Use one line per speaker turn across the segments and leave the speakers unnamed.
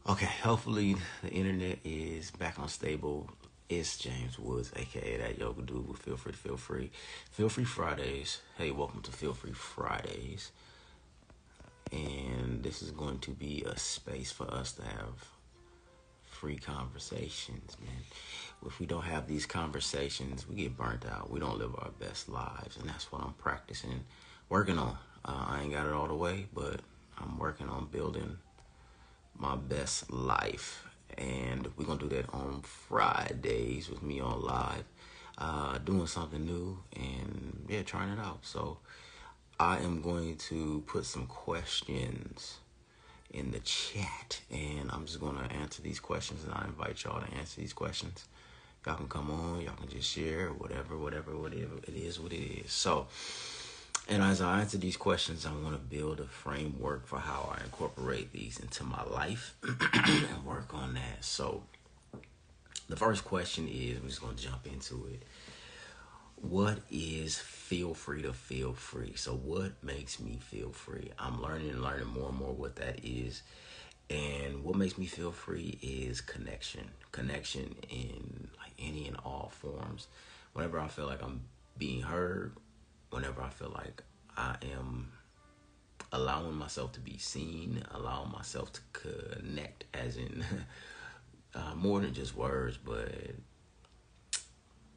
Okay, hopefully the internet is back on stable. It's James Woods, aka that yoga dude with Feel Free to Feel Free. Feel Free Fridays. Hey, welcome to Feel Free Fridays. And this is going to be a space for us to have free conversations, man. If we don't have these conversations, we get burnt out. We don't live our best lives. And that's what I'm practicing, working on. I ain't got it all the way, but I'm working on building my best life. And we're going to do that on Fridays with me on live, doing something new and, yeah, trying it out. So I am going to put some questions in the chat, and I'm just going to answer these questions, and I invite y'all to answer these questions. Y'all can come on, y'all can just share, whatever it is, what it is. So, and as I answer these questions, I want to build a framework for how I incorporate these into my life and work on that. So the first question is, we're just going to jump into it. What is feel free to feel free? So what makes me feel free? I'm learning more and more what that is. And what makes me feel free is connection. Connection in like any and all forms. Whenever I feel like I'm being heard, whenever I feel like I am allowing myself to be seen, allowing myself to connect, as in more than just words, but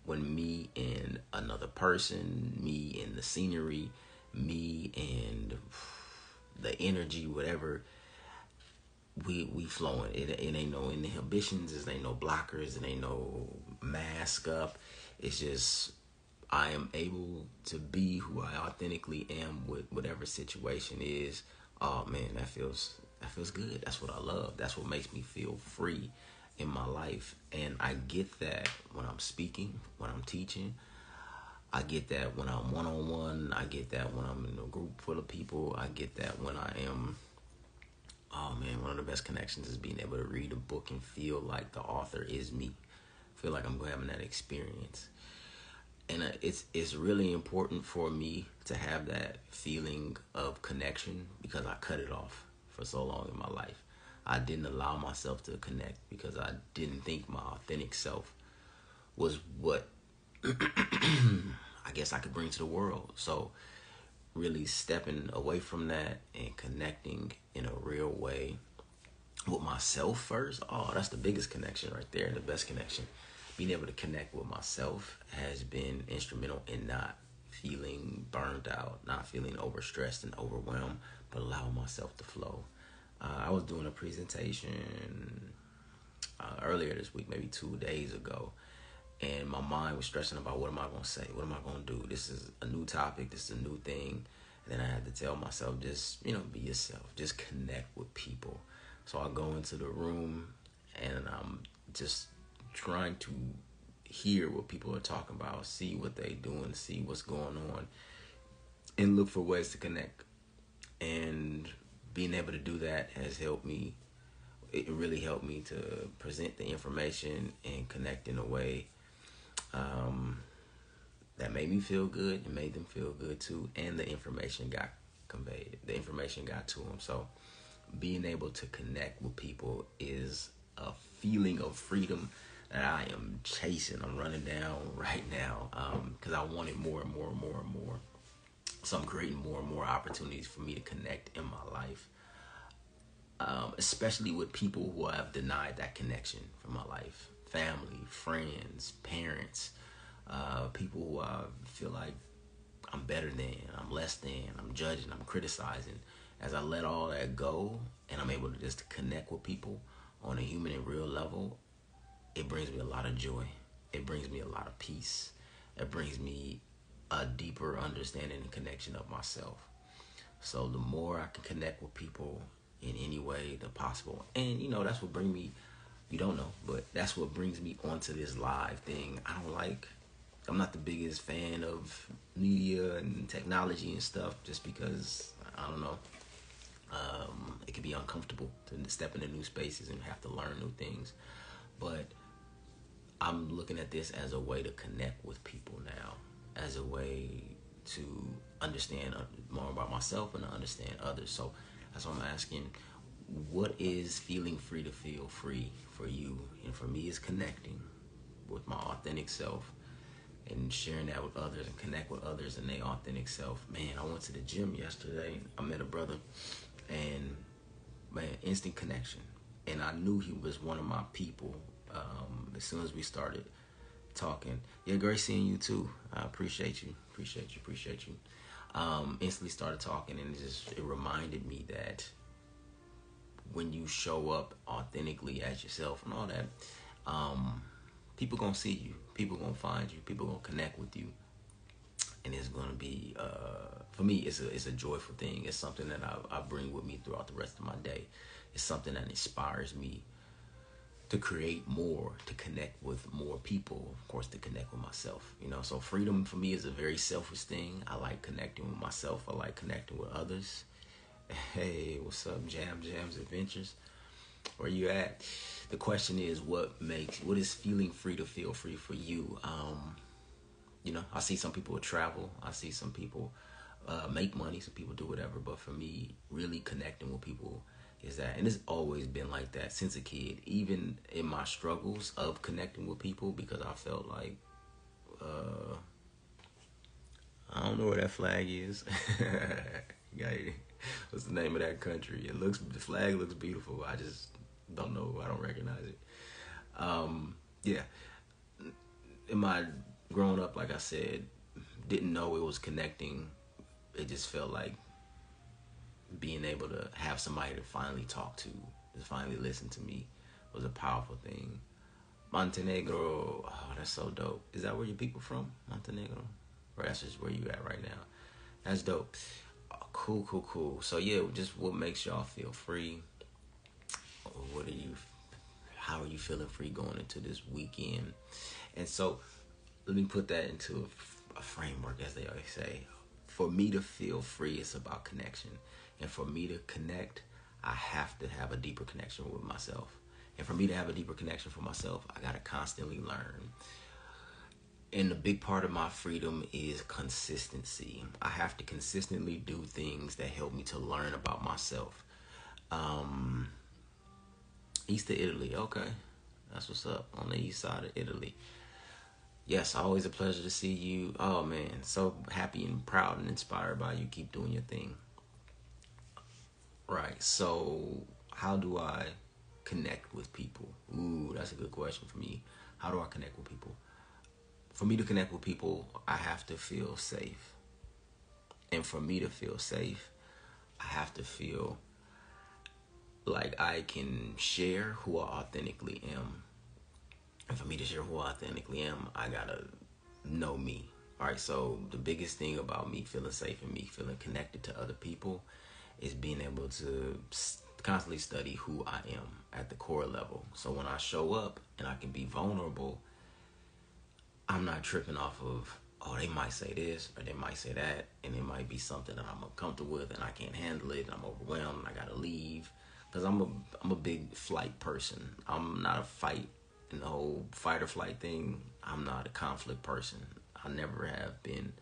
when me and another person, me and the scenery, me and the energy, whatever, we flowing. It ain't no inhibitions, it ain't no blockers, it ain't no mask up. It's just I am able to be who I authentically am with whatever situation is. Oh man, that feels good. That's what I love. That's what makes me feel free in my life. And I get that when I'm speaking, when I'm teaching. I get that when I'm one-on-one. I get that when I'm in a group full of people. I get that when I am, oh man, one of the best connections is being able to read a book and feel like the author is me. Feel like I'm having that experience. And it's really important for me to have that feeling of connection, because I cut it off for so long in my life. I didn't allow myself to connect because I didn't think my authentic self was what I guess I could bring to the world. So really stepping away from that and connecting in a real way with myself first. Oh, that's the biggest connection right there, the best connection. Being able to connect with myself has been instrumental in not feeling burned out, not feeling overstressed and overwhelmed, but allowing myself to flow. I was doing a presentation earlier this week, maybe 2 days ago, and my mind was stressing about what am I going to say? What am I going to do? This is a new topic. This is a new thing. And then I had to tell myself, just, be yourself. Just connect with people. So I go into the room and I'm just trying to hear what people are talking about, see what they doing, see what's going on, and look for ways to connect. And being able to do that has helped me. It really helped me to present the information and connect in a way that made me feel good. It made them feel good too, and the information got conveyed. The information got to them. So being able to connect with people is a feeling of freedom that I am chasing. I'm running down right now because I want it more and more and more and more. So I'm creating more and more opportunities for me to connect in my life, especially with people who have denied that connection from my life. Family, friends, parents, people who I feel like I'm better than, I'm less than, I'm judging, I'm criticizing. As I let all that go and I'm able to just connect with people on a human and real level, it brings me a lot of joy. It brings me a lot of peace. It brings me a deeper understanding and connection of myself. So the more I can connect with people in any way that possible, and that's what brings me, you don't know, but that's what brings me onto this live thing. I'm not the biggest fan of media and technology and stuff, just because, I don't know, it can be uncomfortable to step into new spaces and have to learn new things. But I'm looking at this as a way to connect with people now, as a way to understand more about myself and to understand others. So that's what I'm asking. what is feeling free to feel free for you? And for me, it's connecting with my authentic self and sharing that with others and connect with others and their authentic self. Man, I went to the gym yesterday. I met a brother and man, instant connection. And I knew he was one of my people as soon as we started talking. Yeah, great seeing you too. I appreciate you. Appreciate you. Instantly started talking, and it reminded me that when you show up authentically as yourself and all that, people gonna see you. People gonna find you. People gonna connect with you, and it's gonna be for me. It's a joyful thing. It's something that I bring with me throughout the rest of my day. It's something that inspires me to create more, to connect with more people, of course, to connect with myself. So freedom for me is a very selfish thing. I like connecting with myself. I like connecting with others. Hey, what's up, Jams Adventures? Where you at? The question is, what is feeling free to feel free for you? I see some people travel. I see some people make money. Some people do whatever. But for me, really connecting with people is that, and it's always been like that since a kid. Even in my struggles of connecting with people, because I felt like I don't know where that flag is. What's the name of that country? The flag looks beautiful. I just don't know. I don't recognize it. Yeah. In my growing up, like I said, didn't know it was connecting. It just felt like being able to have somebody to finally talk to finally listen to me was a powerful thing. Montenegro, oh, that's so dope. Is that where your people from? Montenegro? Or that's just where you at right now? That's dope. Oh, cool. So yeah, just what makes y'all feel free? How are you feeling free going into this weekend? And so let me put that into a framework, as they always say. For me to feel free, it's about connection. And for me to connect, I have to have a deeper connection with myself. And for me to have a deeper connection for myself, I got to constantly learn. And the big part of my freedom is consistency. I have to consistently do things that help me to learn about myself. East of Italy, okay. That's what's up, on the east side of Italy. Yes, always a pleasure to see you. Oh man, so happy and proud and inspired by you. Keep doing your thing. Right, so how do I connect with people? Ooh, that's a good question for me. How do I connect with people? For me to connect with people, I have to feel safe. And for me to feel safe, I have to feel like I can share who I authentically am. And for me to share who I authentically am, I gotta know me. All right, so the biggest thing about me feeling safe and me feeling connected to other people is being able to constantly study who I am at the core level. So when I show up and I can be vulnerable, I'm not tripping off of, oh, they might say this or they might say that, and it might be something that I'm uncomfortable with and I can't handle it and I'm overwhelmed and I gotta leave. Because I'm a big flight person. I'm not a fight and the whole fight or flight thing. I'm not a conflict person. I never have been.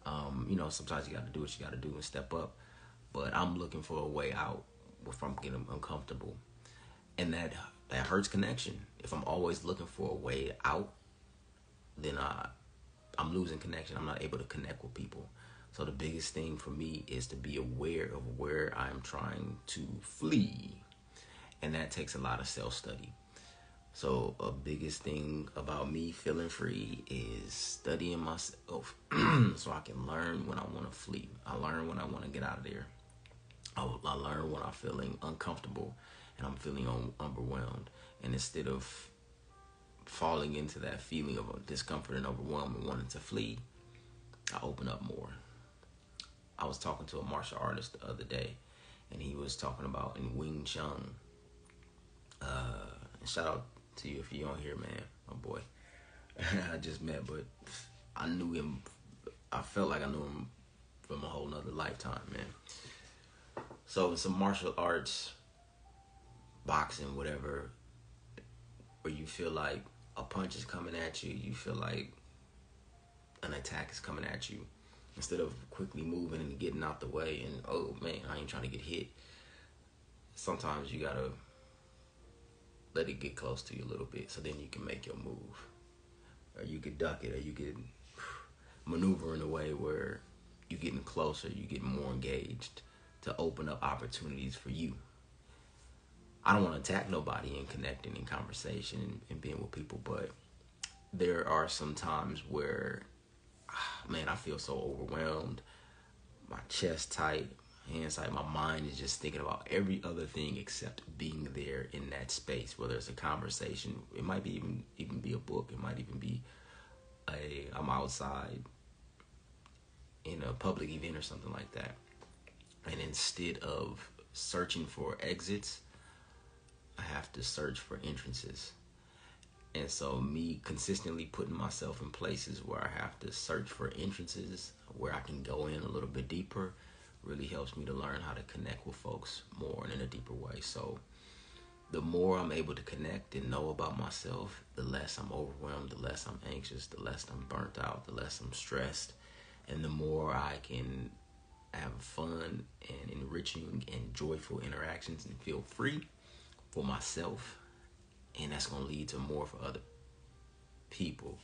Sometimes you got to do what you got to do and step up. But I'm looking for a way out if I'm getting uncomfortable. And that hurts connection. If I'm always looking for a way out, then I'm losing connection. I'm not able to connect with people. So the biggest thing for me is to be aware of where I'm trying to flee. And that takes a lot of self-study. So a biggest thing about me feeling free is studying myself so I can learn when I want to flee. I learn when I want to get out of there. I learn when I'm feeling uncomfortable and I'm feeling overwhelmed. And instead of falling into that feeling of discomfort and overwhelm and wanting to flee, I open up more. I was talking to a martial artist the other day, and he was talking about in Wing Chun. Shout out to you if you don't hear, man, my boy. I just met, but I knew him. I felt like I knew him from a whole nother lifetime, man. So some martial arts, boxing, whatever, where you feel like a punch is coming at you, you feel like an attack is coming at you. Instead of quickly moving and getting out the way and, oh man, I ain't trying to get hit. sometimes you gotta let it get close to you a little bit, so then you can make your move, or you could duck it, or you could maneuver in a way where you're getting closer, you're getting more engaged to open up opportunities for you. I don't want to attack nobody in connecting in conversation and being with people, but there are some times where, man, I feel so overwhelmed, my chest tight, hands tight, my mind is just thinking about every other thing except being there in that space. Whether it's a conversation, it might be even be a book, it might even be I'm outside in a public event or something like that. And instead of searching for exits, I have to search for entrances. And so me consistently putting myself in places where I have to search for entrances, where I can go in a little bit deeper, really helps me to learn how to connect with folks more and in a deeper way. So the more I'm able to connect and know about myself, the less I'm overwhelmed, the less I'm anxious, the less I'm burnt out, the less I'm stressed, and the more I can have fun and enriching and joyful interactions and feel free for myself. And that's going to lead to more for other people.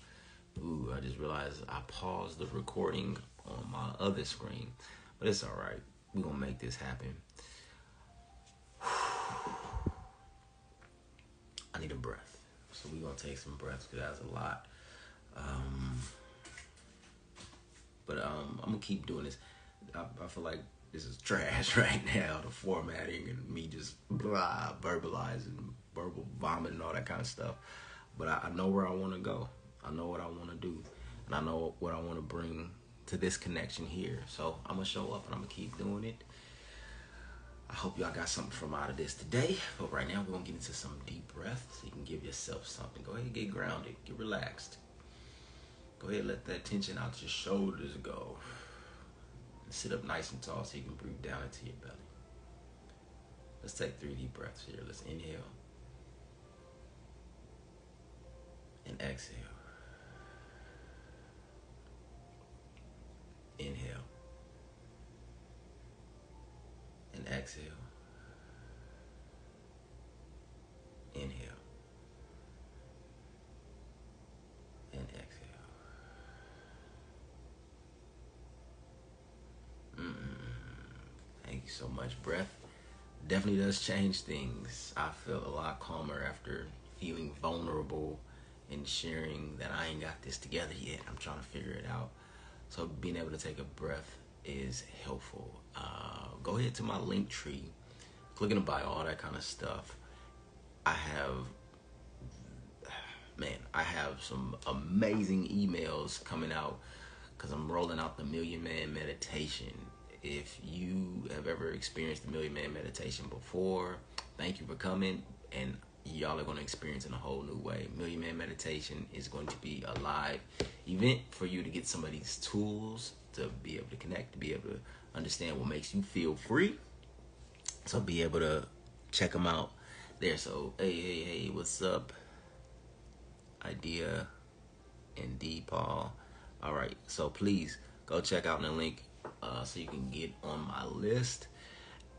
Ooh, I just realized I paused the recording on my other screen, but it's all right. We're going to make this happen. I need a breath. So we're going to take some breaths because that's a lot. But I'm going to keep doing this. I feel like this is trash right now, the formatting and me just verbalizing, verbal vomit and all that kind of stuff. But I know where I want to go. I know what I want to do. And I know what I want to bring to this connection here. So I'm going to show up and I'm going to keep doing it. I hope y'all got something from out of this today. But right now we're going to get into some deep breaths so you can give yourself something. Go ahead and get grounded. Get relaxed. Go ahead and let that tension out your shoulders go. And sit up nice and tall so you can breathe down into your belly. Let's take 3 deep breaths here. Let's inhale and exhale. Inhale and exhale. Inhale and exhale. Thank you so much. Breath definitely does change things. I feel a lot calmer after feeling vulnerable and sharing that I ain't got this together yet. I'm trying to figure it out. So being able to take a breath is helpful. Go ahead to my link tree, click in the bio, all that kind of stuff. I have some amazing emails coming out because I'm rolling out the Million Man Meditation. If you have ever experienced the Million Man Meditation before, thank you for coming, and y'all are going to experience it in a whole new way. Million Man Meditation is going to be a live event for you to get some of these tools to be able to connect, to be able to understand what makes you feel free. So be able to check them out there. So hey, what's up? Idea and Paul. All right, so please go check out the link so you can get on my list.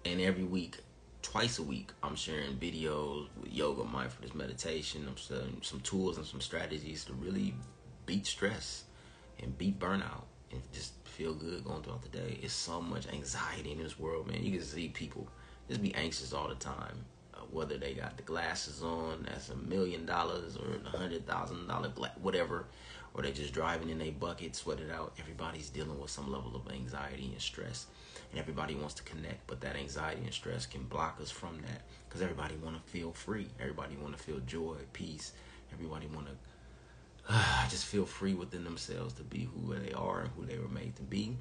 And every week, twice a week, I'm sharing videos with yoga, mindfulness, meditation. I'm sharing some tools and some strategies to really beat stress and beat burnout and just feel good going throughout the day. It's so much anxiety in this world, man. You can see people just be anxious all the time. Whether they got the glasses on, that's $1 million or $100,000, whatever, or they just driving in their bucket, sweat it out. Everybody's dealing with some level of anxiety and stress, and everybody wants to connect, but that anxiety and stress can block us from that because everybody want to feel free. Everybody want to feel joy, peace. Everybody want to just feel free within themselves to be who they are and who they were made to be.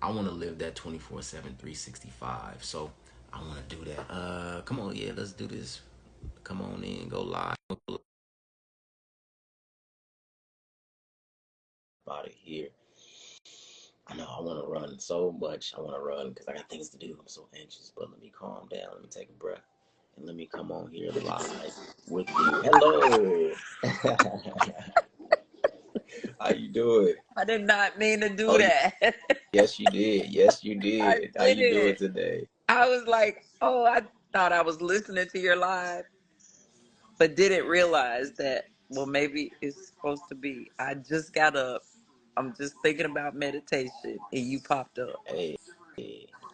I want to live that 24/7, 365. So I want to do that. Come on, yeah, let's do this. Come on in, go live. About it here. I know I want to run so much. I want to run because I got things to do. I'm so anxious, but let me calm down. Let me take a breath. And let me come on here live with you. Hello. How you doing?
I did not mean to do that.
Yes, you did. Yes, you
I
did. How you doing
didn't.
today?
I was like, oh, I thought I was listening to your live, but didn't realize that, well, maybe it's supposed to be. I just got up. I'm just thinking about meditation, and you popped up.
Hey,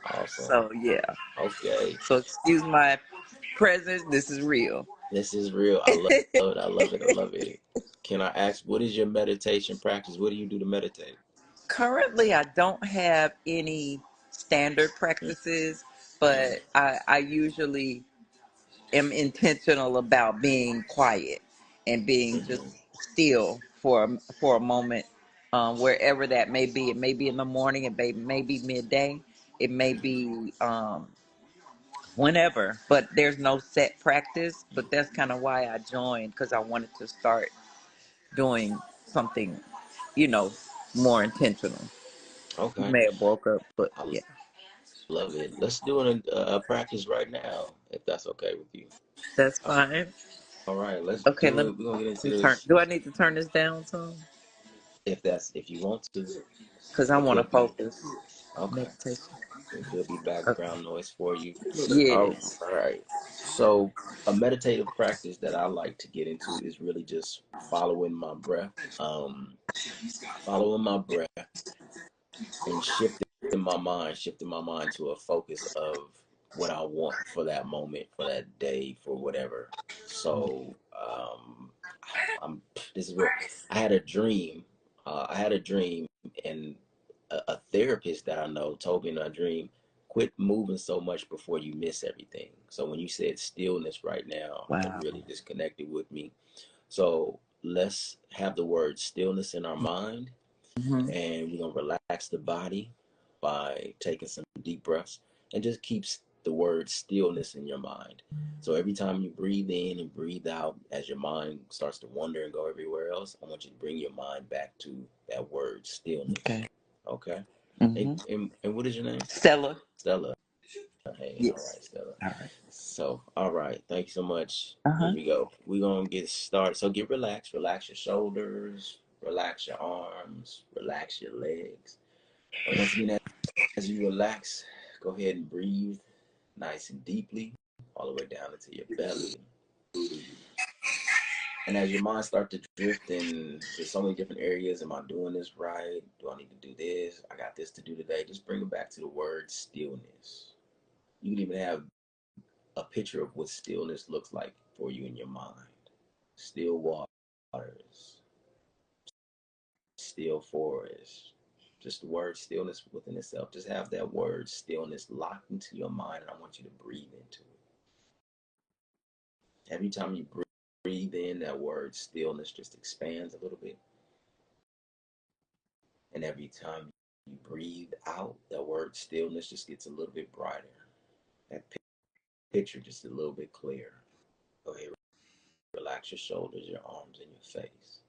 awesome.
So, yeah.
Okay.
So, excuse my presence. This is real.
This is real. I love it. I love it. I love it. Can I ask, what is your meditation practice? What do you do to meditate?
Currently, I don't have any standard practices,
Mm-hmm.
but I usually am intentional about being quiet and being just
Mm-hmm.
still for a moment, wherever that may be. It may be in the morning, may be midday, it may be whenever. But there's no set practice. But that's kind of why I joined, because I wanted to start doing something, you know, more intentional. You
Okay.
may have broke up, but
I
yeah,
love it. Let's do a practice right now, if that's okay with you.
that's
Uh,
fine.
All right, let's
Okay,
do it. We're gonna get into
turn.
this.
Do I need to turn this down some?
If you want to,
Because I
it
want to
could be
focus.
okay.
Meditation.
It could be
Okay.
background noise for you. All
Yes.
right. So a meditative practice that I like to get into is really just following my breath. Following my breath and shifting my mind to a focus of what I want for that moment, for that day, for whatever. So, I'm this is real. I had a dream. I had a dream, and a therapist that I know told me in my dream, quit moving so much before you miss everything. So when you said stillness right now, it
Wow.
really just connected with me. So let's have the word stillness in our mind,
Hmm.
and we're gonna relax the body by taking some deep breaths, and just keeps the word stillness in your mind. So every time you breathe in and breathe out, as your mind starts to wander and go everywhere else, I want you to bring your mind back to that word stillness.
Okay.
Okay.
Hmm.
And what is your name?
Stella.
Stella. Hey, all
Yes.
right, Stella.
All right.
So, all right, thank you so much.
Uh
Here
huh.
we go. We're gonna get started. So get relaxed. Relax your shoulders. Relax your arms. Relax your legs. And once again, as you relax, go ahead and breathe nice and deeply, all the way down into your belly. And as your mind starts to drift in, there's so many different areas. Am I doing this right? Do I need to do this? I got this to do today. Just bring it back to the word stillness. You can even have a picture of what stillness looks like for you in your mind. Still waters, still forest. Just the word stillness within itself. Just have that word stillness locked into your mind, and I want you to breathe into it. Every time you breathe in, that word stillness just expands a little bit. And every time you breathe out, that word stillness just gets a little bit brighter. That picture just a little bit clearer. Go ahead, relax your shoulders, your arms, and your face.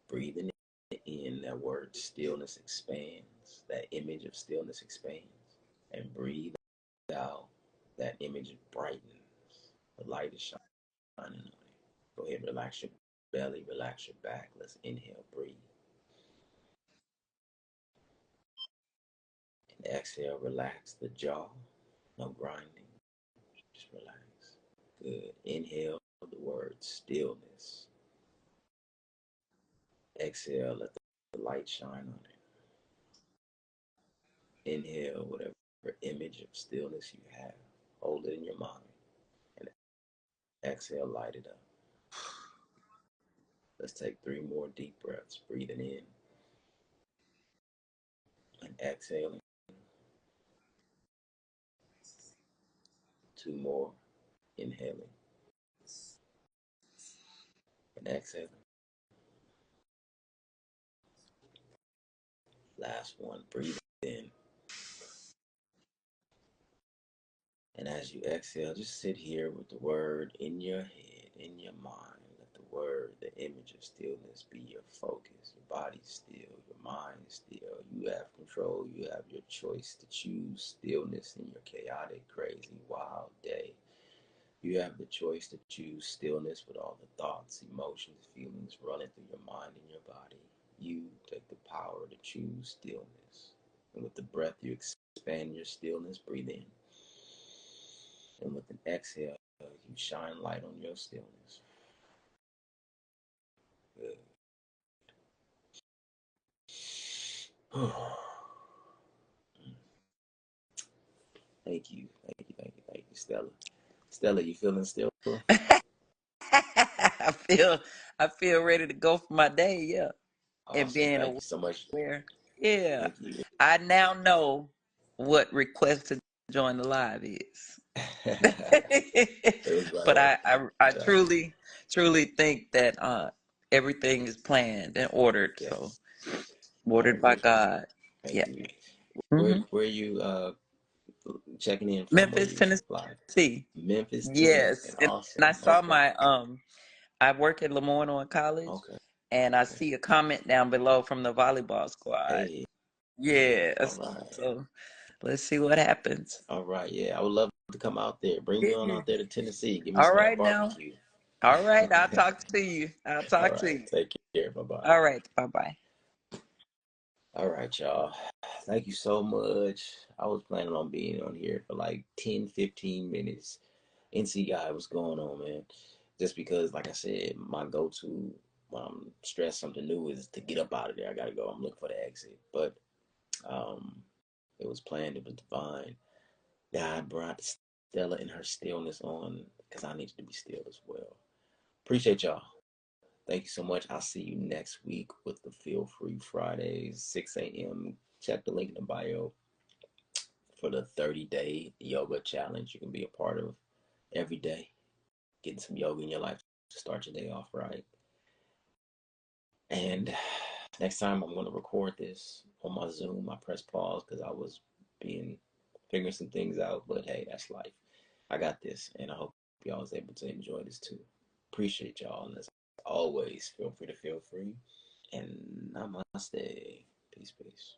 Breathing in, that word stillness expands. That image of stillness expands. And breathe out, that image brightens. The light is shining on it. Go ahead, relax your belly, relax your back. Let's inhale, breathe. And exhale, relax the jaw. No grinding, just relax. Good. Inhale the word stillness. Exhale, let the light shine on it. Inhale whatever image of stillness you have. Hold it in your mind. And exhale, light it up. Let's take 3 more deep breaths. Breathing in and exhaling. 2 more. Inhaling and exhaling. Last one. Breathe in. And as you exhale, just sit here with the word in your head, in your mind. Let the word, the image of stillness be your focus. Your body's still, your mind's still. You have control. You have your choice to choose stillness in your chaotic, crazy, wild day. You have the choice to choose stillness with all the thoughts, emotions, feelings running through your mind and your body. You take the power to choose stillness. And with the breath, you expand your stillness. Breathe in. And with an exhale, you shine light on your stillness. Good. Thank you. Thank you. Thank you. Thank you, Stella. Stella, you feeling stillful?
I feel ready to go for my day, yeah. And
Awesome.
being
Thank you so much.
aware. Yeah.
Thank you.
I now know what request to join the live is.
It was right
But
on
I
time.
truly think that everything is planned and ordered, so
Yes, I
ordered by
agree.
God.
Thank
Yeah.
you.
hmm
Where you checking in from? Where
Memphis,
you live?
Tennessee.
Memphis, Tennessee.
Yes. And I
Awesome.
saw
Okay.
my I work at Lemoyne College,
Okay.
and I
Okay.
see a comment down below from the volleyball squad.
Hey. All
Yes.
right.
So let's see what happens.
All right. Yeah, I would love to come out there. Bring me on
Yeah.
out there to Tennessee. Give me
All
some of that
right now.
barbecue.
All right. I'll talk to you. I'll
All
talk to
right.
you.
Take care. Bye bye.
All right. Bye bye.
All right, y'all. Thank you so much. I was planning on being on here for like 10, 15 minutes. NC guy, what's going on, man? Just because, like I said, my go to when I'm stressed something new is to get up out of there. I gotta go. I'm looking for the exit. But um it was planned, it was divine. God brought Stella and her stillness on because I needed to be still as well. Appreciate y'all. Thank you so much. I'll see you next week with the Feel Free Fridays, 6 a.m. Check the link in the bio for the 30-day yoga challenge you can be a part of every day. Getting some yoga in your life to start your day off right. And next time I'm going to record this on my Zoom. I press pause because I was being figuring some things out. But hey, that's life. I got this, and I hope y'all was able to enjoy this too. Appreciate y'all, and as always, feel free to feel free. And namaste. Peace, peace.